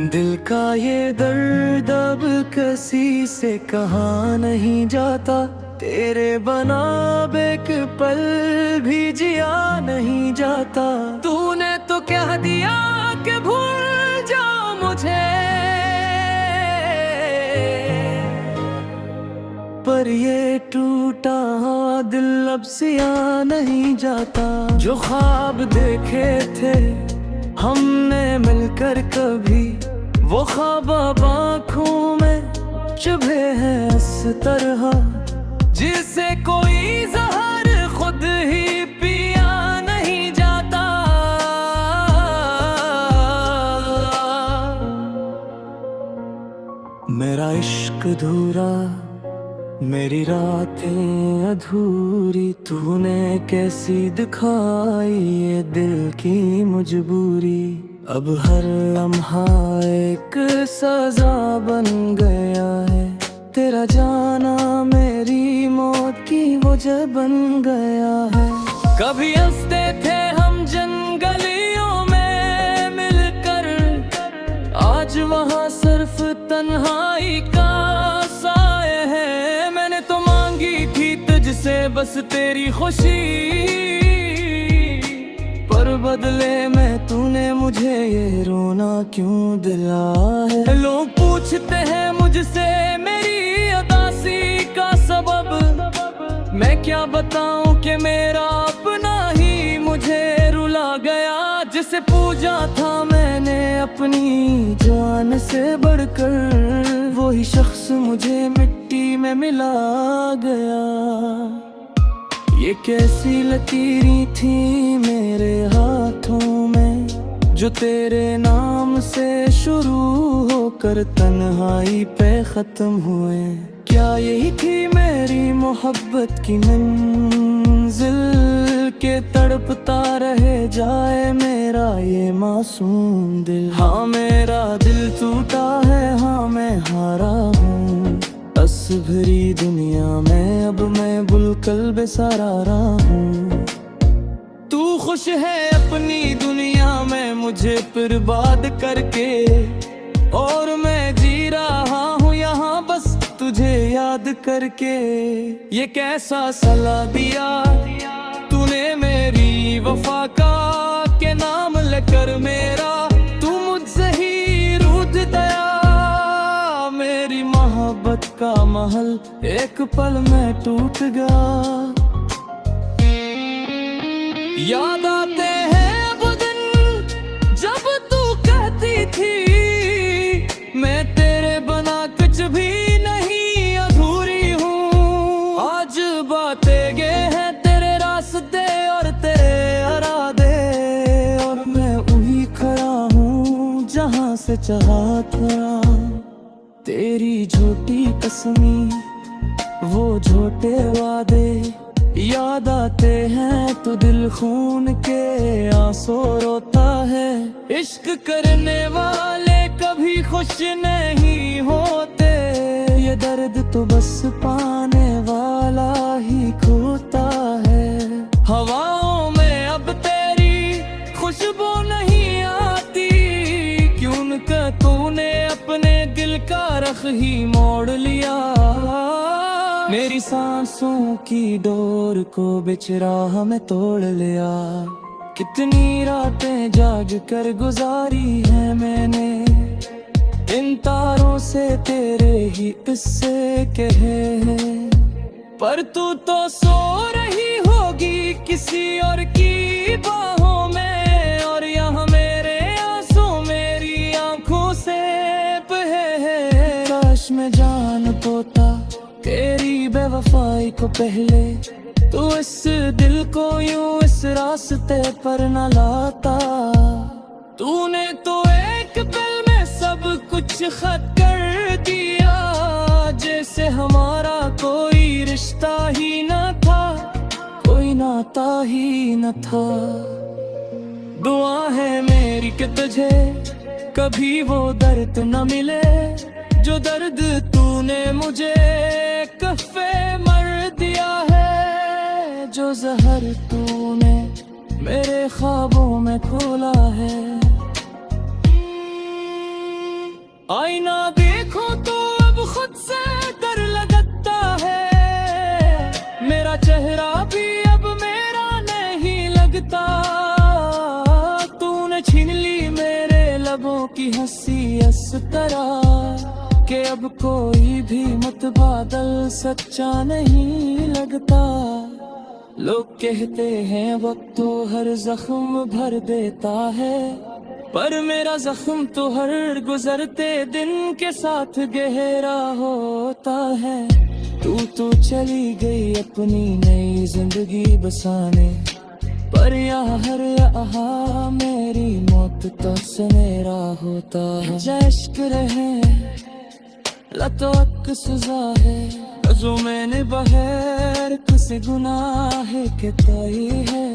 दिल का ये दर्द अब किसी से कहा नहीं जाता, तेरे बना एक पल भी जिया नहीं जाता। तूने तो कह दिया कि भूल जाओ मुझे, पर ये टूटा दिल अब सिया नहीं जाता। जो ख्वाब देखे थे हमने मिलकर कभी, वो ख्वाब अब आँखों में चुभे हैं इस तरह, जिसे कोई जहर खुद ही पिया नहीं जाता। मेरा इश्क अधूरा, मेरी रातें अधूरी, तूने कैसी दिखाई ये दिल की मजबूरी। अब हर लम्हा एक सजा बन गया है, तेरा जाना मेरी मौत की वजह बन गया है। कभी हंसते थे हम जंगलियों में मिलकर, आज वहाँ सिर्फ तन्हाई का साए है। मैंने तो मांगी थी तुझसे बस तेरी खुशी, पर बदले में तूने मुझे ये रोना क्यों दिलाया है। लोग पूछते हैं मुझसे मेरी उदासी का सबब, मैं क्या बताऊं कि मेरा अपना ही मुझे रुला गया। जिसे पूजा था मैंने अपनी जान से बढ़कर, वही शख्स मुझे मिट्टी में मिला गया। ये कैसी लकीरें थी मेरे हाथों में, जो तेरे नाम से शुरू होकर तन्हाई पे खत्म हुए। क्या यही थी मेरी मोहब्बत की मंजिल, के तड़पता रहे जाए मेरा ये मासूम दिल। हाँ मेरा दिल टूटा है, हाँ मैं हारा हूँ बस भरी दुनिया में, अब मैं बुलकल बेसहारा हूँ। तू खुश है अपनी दुनिया में मुझे बर्बाद करके, और मैं जी रहा हूँ यहाँ बस तुझे याद करके। ये कैसा सला दिया तूने मेरी वफा का, के नाम लेकर मेरा तू मुझसे ही रूठ गया। मेरी मोहब्बत का महल एक पल में टूट गया। याद आते हैं वो दिन जब तू कहती थी मैं तेरे बना कुछ भी नहीं अधूरी हूँ। आज बातें गे हैं तेरे रास्ते और तेरे इरादे, और मैं वही खड़ा हूँ जहाँ से चाहा था। तेरी झूठी कसमी वो झूठे वादे याद आते हैं तो दिल खून के आंसू रोता है। इश्क करने वाले कभी खुश नहीं होते, ये दर्द तो बस पाने वाला ही खोता है। हवाओं में अब तेरी खुशबू नहीं आती, क्यों का तूने अपने दिल का रख ही मोड़ लिया। मेरी सांसों की डोर को बिच राह में तोड़ लिया। कितनी रातें जाग कर गुजारी है मैंने, इन तारों से तेरे ही किस्से कहे हैं। पर तू तो सो रही होगी किसी और की बाहों में, और यहाँ मेरे आंसू मेरी आंखों से बहे। काश मैं जान पोता तेरी बेवफाई को पहले, तू इस दिल को यूं इस रास्ते पर न लाता। तूने तो एक पल में सब कुछ खत्म कर दिया, जैसे हमारा कोई रिश्ता ही न था, कोई नाता ही न था। दुआ है मेरी कि तुझे कभी वो दर्द न मिले, जो दर्द तूने मुझे कफ़े मर दिया है। जो जहर तूने मेरे ख्वाबों में खोला है। आईना देखो तो अब खुद से डर लगता है, मेरा चेहरा भी अब मेरा नहीं लगता। तूने छीन ली मेरे लबों की हंसी इस तरह कि अब कोई भी मतबादल सच्चा नहीं लगता। लोग कहते हैं वक्त तो हर जख्म भर देता है, पर मेरा जख्म तो हर गुजरते दिन के साथ गहरा होता है। तू तो चली गई अपनी नई जिंदगी बसाने, पर यहाँ हर यहाँ मेरी मौत तो सनेरा होता है। इश्क रहे लतोक सजा है, जो मैंने बगैर किसी गुनाह के तय है।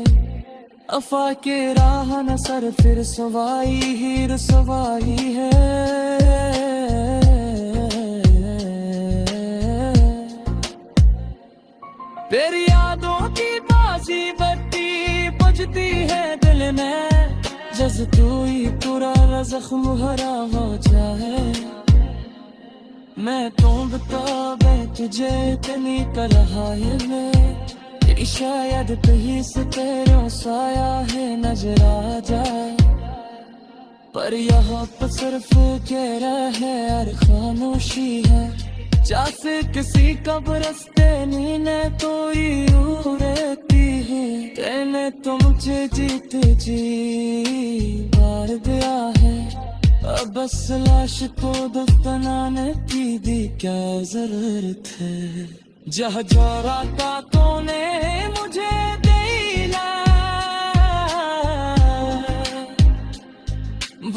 अफा के राह न सर फिर सवाई ही रसवाई है। तेरी यादों की बाजी बत्ती बजती है दिल में, जैसे तू ही पूरा जख्म भरा हो जाए। मैं तो बता तुझे इतनी तरह है मैं, शायद कहीं से तेरा साया है नजर आ जाए। पर यहाँ पर सिर्फ गहरा है और खामोशी है, जैसे किसी कब्रिस्ते नीने तोड़ी रहती है। तेने तो मुझे जीते जी मार दिया है, अब बस लाश को दफनाने की भी क्या जरूरत है। जहाँ जोरा का तूने मुझे देना,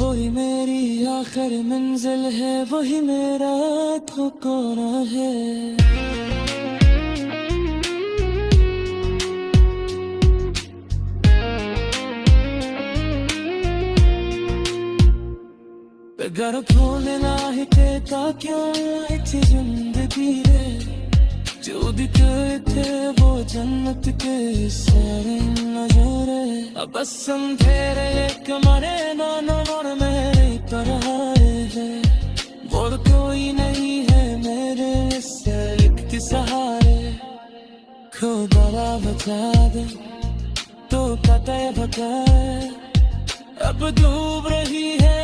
वही मेरी आखिर मंजिल है, वही मेरा ठिकाना है। अगर भूलना ही कहता क्यों इतनी जिंदगी रे, जो दिखे थे वो जन्नत के सारे नजारे। अब बस अंधेरे एक मरे नानो और मेरे तरह है, और कोई नहीं है मेरे से एक सहारे। खुदा बता दे तो कते बता, अब डूब रही है